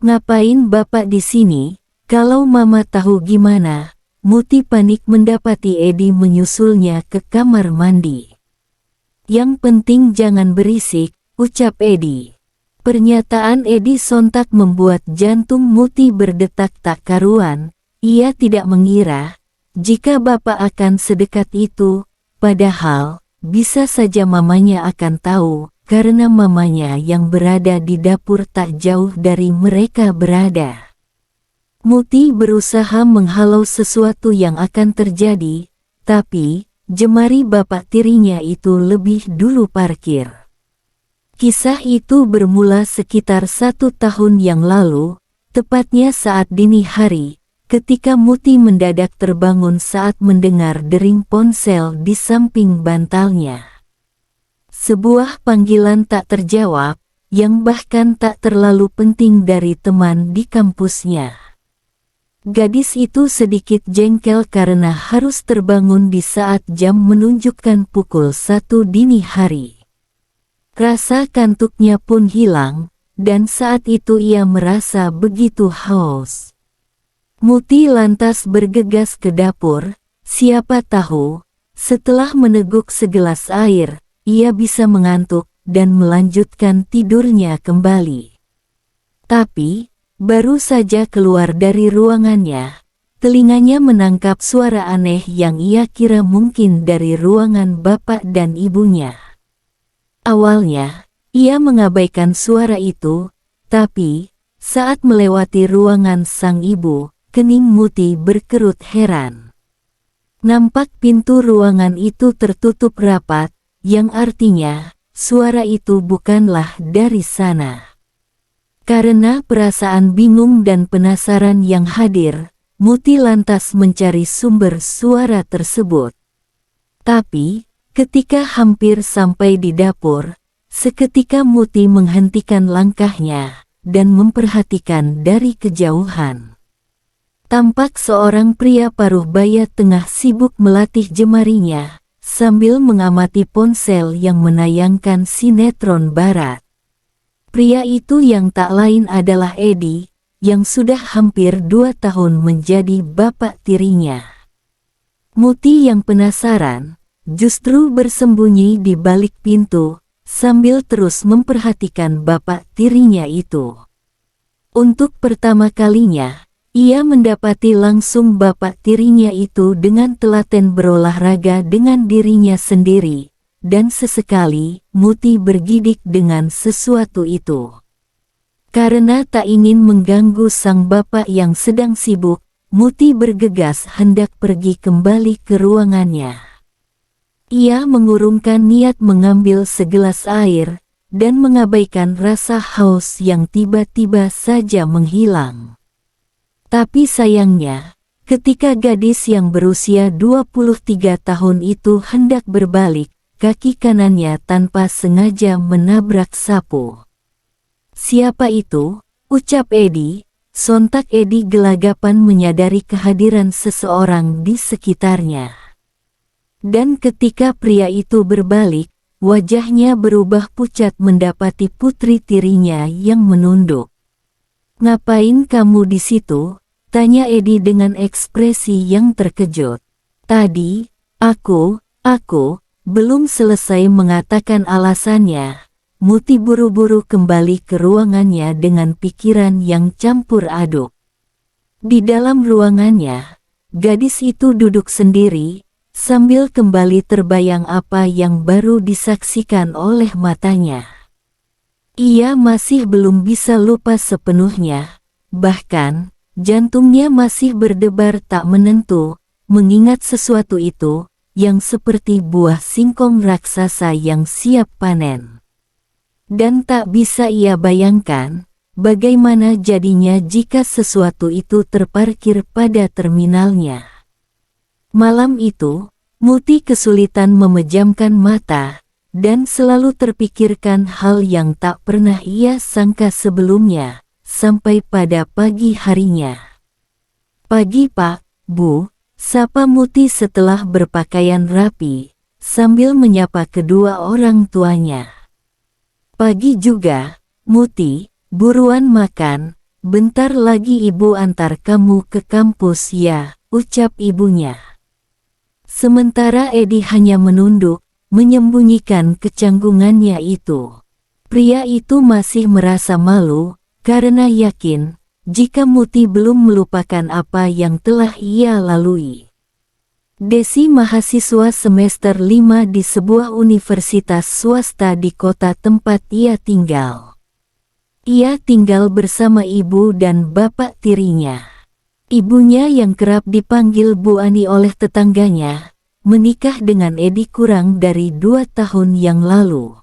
Ngapain Bapak di sini? Kalau Mama tahu gimana? Muti panik mendapati Edi menyusulnya ke kamar mandi. Yang penting jangan berisik, ucap Edi. Pernyataan Edi sontak membuat jantung Muti berdetak tak karuan. Ia tidak mengira jika Bapak akan sedekat itu, padahal bisa saja mamanya akan tahu, karena mamanya yang berada di dapur tak jauh dari mereka berada. Muti berusaha menghalau sesuatu yang akan terjadi, tapi jemari bapak tirinya itu lebih dulu parkir. Kisah itu bermula sekitar 1 tahun yang lalu, tepatnya saat dini hari, ketika Muti mendadak terbangun saat mendengar dering ponsel di samping bantalnya. Sebuah panggilan tak terjawab, yang bahkan tak terlalu penting dari teman di kampusnya. Gadis itu sedikit jengkel karena harus terbangun di saat jam menunjukkan pukul 1 dini hari. Rasa kantuknya pun hilang, dan saat itu ia merasa begitu haus. Muti lantas bergegas ke dapur, siapa tahu, setelah meneguk segelas air, ia bisa mengantuk dan melanjutkan tidurnya kembali. Tapi baru saja keluar dari ruangannya, telinganya menangkap suara aneh yang ia kira mungkin dari ruangan bapak dan ibunya. Awalnya, ia mengabaikan suara itu, tapi saat melewati ruangan sang ibu, kening Muti berkerut heran. Nampak pintu ruangan itu tertutup rapat, yang artinya suara itu bukanlah dari sana. Karena perasaan bingung dan penasaran yang hadir, Muti lantas mencari sumber suara tersebut. Tapi, ketika hampir sampai di dapur, seketika Muti menghentikan langkahnya dan memperhatikan dari kejauhan. Tampak seorang pria paruh baya tengah sibuk melatih jemarinya, sambil mengamati ponsel yang menayangkan sinetron barat. Pria itu yang tak lain adalah Edi, yang sudah hampir 2 tahun menjadi bapak tirinya. Muti yang penasaran, justru bersembunyi di balik pintu, sambil terus memperhatikan bapak tirinya itu. Untuk pertama kalinya, ia mendapati langsung bapak tirinya itu dengan telaten berolahraga dengan dirinya sendiri. Dan sesekali, Muti bergidik dengan sesuatu itu. Karena tak ingin mengganggu sang bapak yang sedang sibuk, Muti bergegas hendak pergi kembali ke ruangannya. Ia mengurungkan niat mengambil segelas air, dan mengabaikan rasa haus yang tiba-tiba saja menghilang. Tapi sayangnya, ketika gadis yang berusia 23 tahun itu hendak berbalik, kaki kanannya tanpa sengaja menabrak sapu. "Siapa itu?" ucap Edi. Sontak Edi gelagapan menyadari kehadiran seseorang di sekitarnya. Dan ketika pria itu berbalik, wajahnya berubah pucat mendapati putri tirinya yang menunduk. "Ngapain kamu di situ?" tanya Edi dengan ekspresi yang terkejut. "Tadi, aku belum selesai mengatakan alasannya, Muti buru-buru kembali ke ruangannya dengan pikiran yang campur aduk. Di dalam ruangannya, gadis itu duduk sendiri, sambil kembali terbayang apa yang baru disaksikan oleh matanya. Ia masih belum bisa lupa sepenuhnya, bahkan jantungnya masih berdebar tak menentu, mengingat sesuatu itu, yang seperti buah singkong raksasa yang siap panen. Dan tak bisa ia bayangkan, bagaimana jadinya jika sesuatu itu terparkir pada terminalnya. Malam itu, Muti kesulitan memejamkan mata, dan selalu terpikirkan hal yang tak pernah ia sangka sebelumnya, sampai pada pagi harinya. "Pagi Pak, Bu," sapa Muti setelah berpakaian rapi, sambil menyapa kedua orang tuanya. "Pagi juga, Muti, buruan makan," bentar lagi ibu antar kamu ke kampus ya, ucap ibunya. Sementara Edi hanya menunduk, menyembunyikan kecanggungannya itu. Pria itu masih merasa malu, karena yakin, jika Muti belum melupakan apa yang telah ia lalui. Desi mahasiswa semester 5 di sebuah universitas swasta di kota tempat ia tinggal. Ia tinggal bersama ibu dan bapak tirinya. Ibunya yang kerap dipanggil Bu Ani oleh tetangganya, menikah dengan Edi kurang dari 2 tahun yang lalu.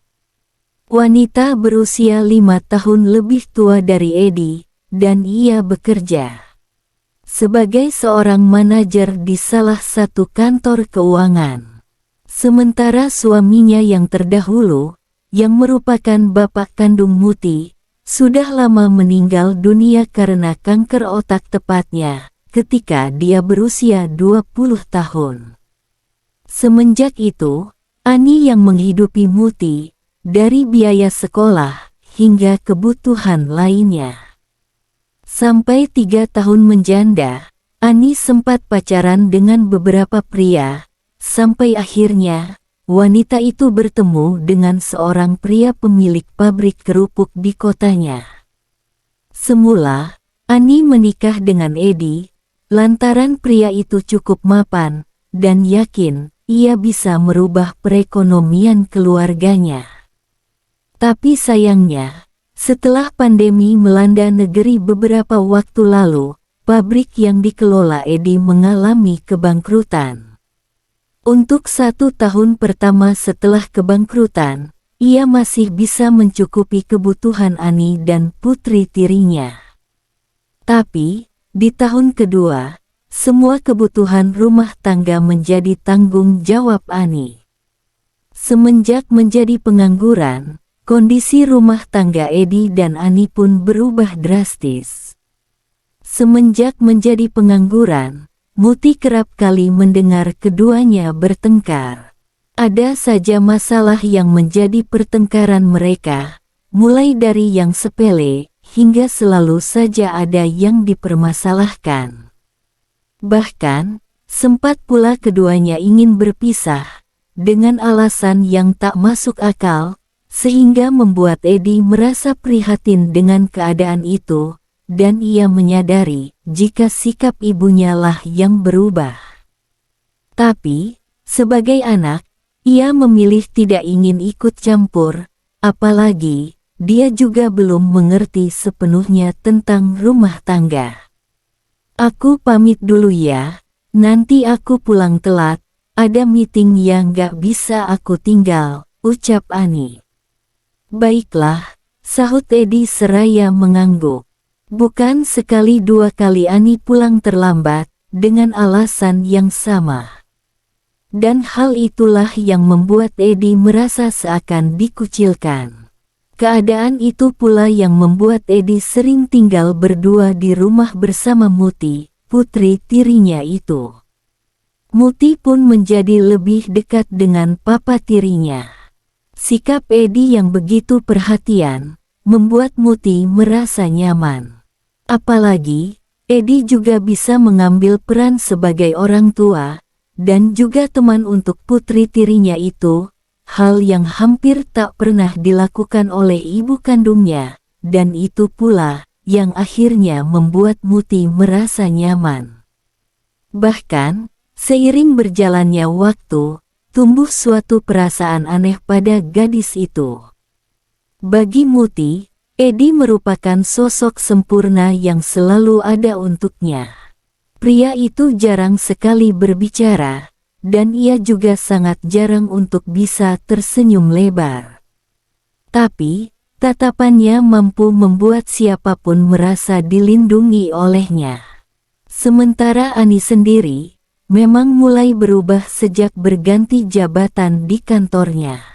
Wanita berusia 5 tahun lebih tua dari Edi, dan ia bekerja sebagai seorang manajer di salah satu kantor keuangan. Sementara suaminya yang terdahulu, yang merupakan bapak kandung Muti, sudah lama meninggal dunia karena kanker otak tepatnya, ketika dia berusia 20 tahun. Semenjak itu, Ani yang menghidupi Muti, dari biaya sekolah, hingga kebutuhan lainnya. Sampai 3 tahun menjanda, Ani sempat pacaran dengan beberapa pria, sampai akhirnya, wanita itu bertemu dengan seorang pria pemilik pabrik kerupuk di kotanya. Semula, Ani menikah dengan Edi, lantaran pria itu cukup mapan, dan yakin, ia bisa merubah perekonomian keluarganya. Tapi sayangnya, setelah pandemi melanda negeri beberapa waktu lalu, pabrik yang dikelola Edi mengalami kebangkrutan. Untuk 1 tahun pertama setelah kebangkrutan, ia masih bisa mencukupi kebutuhan Ani dan putri tirinya. Tapi, di tahun kedua, semua kebutuhan rumah tangga menjadi tanggung jawab Ani. Semenjak menjadi pengangguran, kondisi rumah tangga Edi dan Ani pun berubah drastis. Semenjak menjadi pengangguran, Muti kerap kali mendengar keduanya bertengkar. Ada saja masalah yang menjadi pertengkaran mereka, mulai dari yang sepele, hingga selalu saja ada yang dipermasalahkan. Bahkan, sempat pula keduanya ingin berpisah, dengan alasan yang tak masuk akal, sehingga membuat Edi merasa prihatin dengan keadaan itu, dan ia menyadari jika sikap ibunya lah yang berubah. Tapi, sebagai anak, ia memilih tidak ingin ikut campur, apalagi dia juga belum mengerti sepenuhnya tentang rumah tangga. Aku pamit dulu ya, nanti aku pulang telat, ada meeting yang gak bisa aku tinggal, ucap Ani. Baiklah, sahut Edi seraya mengangguk. Bukan sekali 2 kali Ani pulang terlambat, dengan alasan yang sama. Dan hal itulah yang membuat Edi merasa seakan dikucilkan. Keadaan itu pula yang membuat Edi sering tinggal berdua di rumah bersama Muti, putri tirinya itu. Muti pun menjadi lebih dekat dengan papa tirinya. Sikap Edi yang begitu perhatian, membuat Muti merasa nyaman. Apalagi, Edi juga bisa mengambil peran sebagai orang tua, dan juga teman untuk putri tirinya itu, hal yang hampir tak pernah dilakukan oleh ibu kandungnya, dan itu pula, yang akhirnya membuat Muti merasa nyaman. Bahkan, seiring berjalannya waktu, tumbuh suatu perasaan aneh pada gadis itu. Bagi Muti, Edi merupakan sosok sempurna yang selalu ada untuknya. Pria itu jarang sekali berbicara, dan ia juga sangat jarang untuk bisa tersenyum lebar. Tapi, tatapannya mampu membuat siapapun merasa dilindungi olehnya. Sementara Ani sendiri, memang mulai berubah sejak berganti jabatan di kantornya.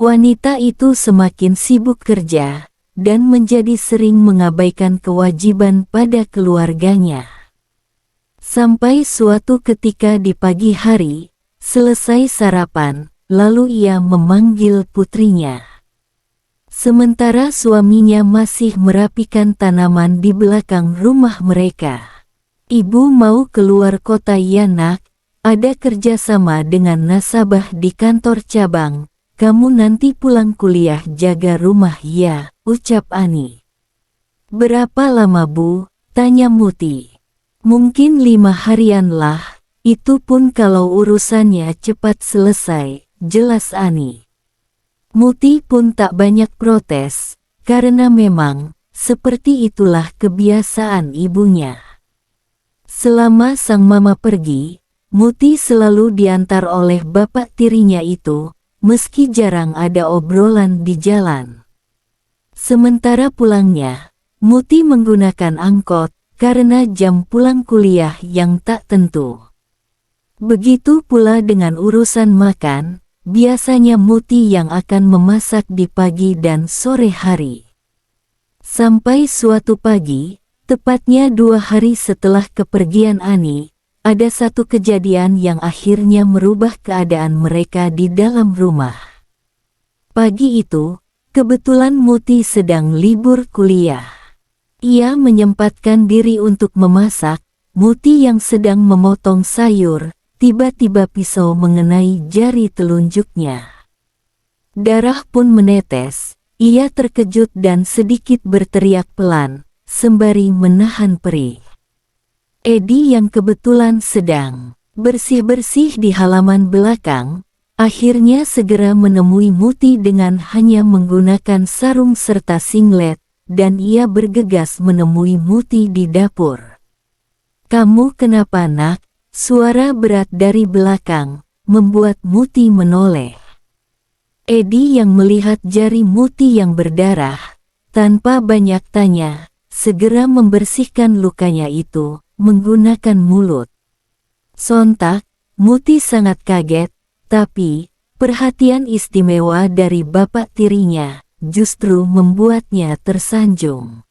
Wanita itu semakin sibuk kerja, dan menjadi sering mengabaikan kewajiban pada keluarganya. Sampai suatu ketika di pagi hari, selesai sarapan, lalu ia memanggil putrinya. Sementara suaminya masih merapikan tanaman di belakang rumah mereka. Ibu mau keluar kota ya nak, ada kerjasama dengan nasabah di kantor cabang. Kamu nanti pulang kuliah jaga rumah ya, ucap Ani. Berapa lama bu? Tanya Muti. Mungkin 5 harian lah, itu pun kalau urusannya cepat selesai, jelas Ani. Muti pun tak banyak protes, karena memang, seperti itulah kebiasaan ibunya. Selama sang mama pergi, Muti selalu diantar oleh bapak tirinya itu, meski jarang ada obrolan di jalan. Sementara pulangnya, Muti menggunakan angkot, karena jam pulang kuliah yang tak tentu. Begitu pula dengan urusan makan, biasanya Muti yang akan memasak di pagi dan sore hari. Sampai suatu pagi, tepatnya 2 hari setelah kepergian Ani, ada satu kejadian yang akhirnya merubah keadaan mereka di dalam rumah. Pagi itu, kebetulan Muti sedang libur kuliah. Ia menyempatkan diri untuk memasak. Muti yang sedang memotong sayur, tiba-tiba pisau mengenai jari telunjuknya. Darah pun menetes. Ia terkejut dan sedikit berteriak pelan, sembari menahan perih. Edi yang kebetulan sedang bersih-bersih di halaman belakang, akhirnya segera menemui Muti dengan hanya menggunakan sarung serta singlet, dan ia bergegas menemui Muti di dapur. "Kamu kenapa nak?" Suara berat dari belakang, membuat Muti menoleh. Edi yang melihat jari Muti yang berdarah, tanpa banyak tanya, segera membersihkan lukanya itu, menggunakan mulut. Sontak, Muti sangat kaget, tapi perhatian istimewa dari bapak tirinya justru membuatnya tersanjung.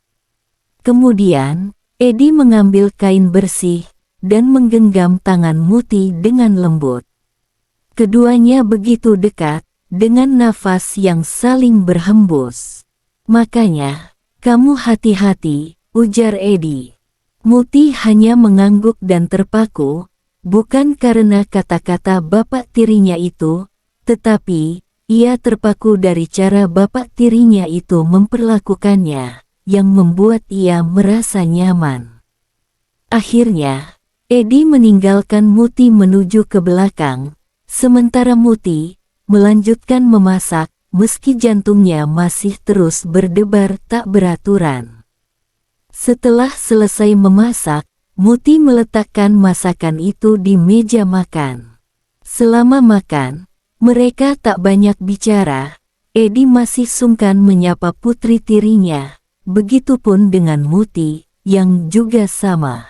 Kemudian, Edi mengambil kain bersih dan menggenggam tangan Muti dengan lembut. Keduanya begitu dekat, dengan nafas yang saling berhembus. "Makanya, kamu hati-hati," ujar Edi. Muti hanya mengangguk dan terpaku, bukan karena kata-kata bapak tirinya itu, tetapi ia terpaku dari cara bapak tirinya itu memperlakukannya, yang membuat ia merasa nyaman. Akhirnya, Edi meninggalkan Muti menuju ke belakang, sementara Muti melanjutkan memasak, meski jantungnya masih terus berdebar tak beraturan. Setelah selesai memasak, Muti meletakkan masakan itu di meja makan. Selama makan, mereka tak banyak bicara. Edi masih sungkan menyapa putri tirinya, begitupun dengan Muti, yang juga sama.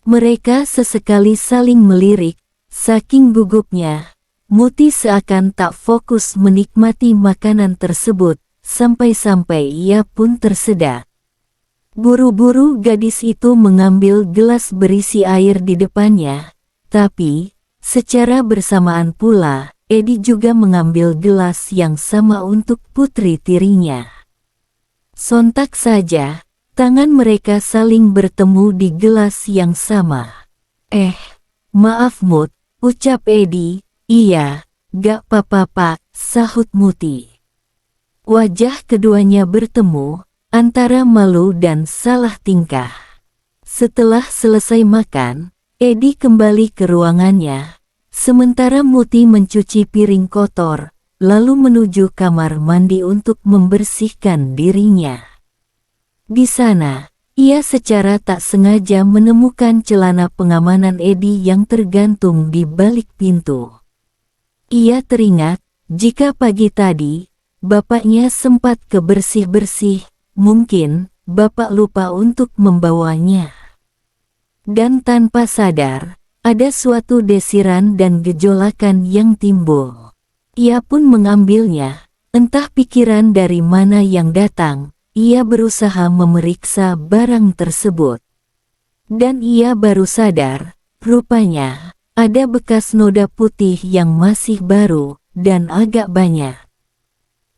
Mereka sesekali saling melirik, saking gugupnya, Muti seakan tak fokus menikmati makanan tersebut, sampai-sampai ia pun tersedak. Buru-buru gadis itu mengambil gelas berisi air di depannya, tapi secara bersamaan pula, Edi juga mengambil gelas yang sama untuk putri tirinya. Sontak saja, tangan mereka saling bertemu di gelas yang sama. Maaf Mut, ucap Edi. "Iya, gak apa-apa Pak," sahut Muti. Wajah keduanya bertemu, antara malu dan salah tingkah. Setelah selesai makan, Edi kembali ke ruangannya, sementara Muti mencuci piring kotor, lalu menuju kamar mandi untuk membersihkan dirinya. Di sana, ia secara tak sengaja menemukan celana pengamanan Edi yang tergantung di balik pintu. Ia teringat, jika pagi tadi, bapaknya sempat kebersih-bersih, mungkin bapak lupa untuk membawanya. Dan tanpa sadar, ada suatu desiran dan gejolakan yang timbul. Ia pun mengambilnya, entah pikiran dari mana yang datang. Ia berusaha memeriksa barang tersebut. Dan ia baru sadar, rupanya ada bekas noda putih yang masih baru dan agak banyak.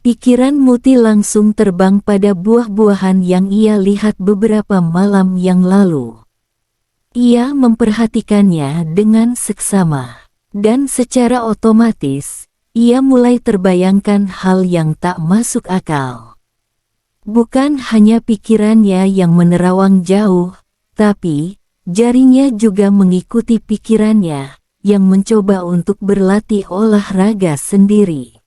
Pikiran Muti langsung terbang pada buah-buahan yang ia lihat beberapa malam yang lalu. Ia memperhatikannya dengan seksama, dan secara otomatis, ia mulai terbayangkan hal yang tak masuk akal. Bukan hanya pikirannya yang menerawang jauh, tapi jarinya juga mengikuti pikirannya, yang mencoba untuk berlatih olahraga sendiri.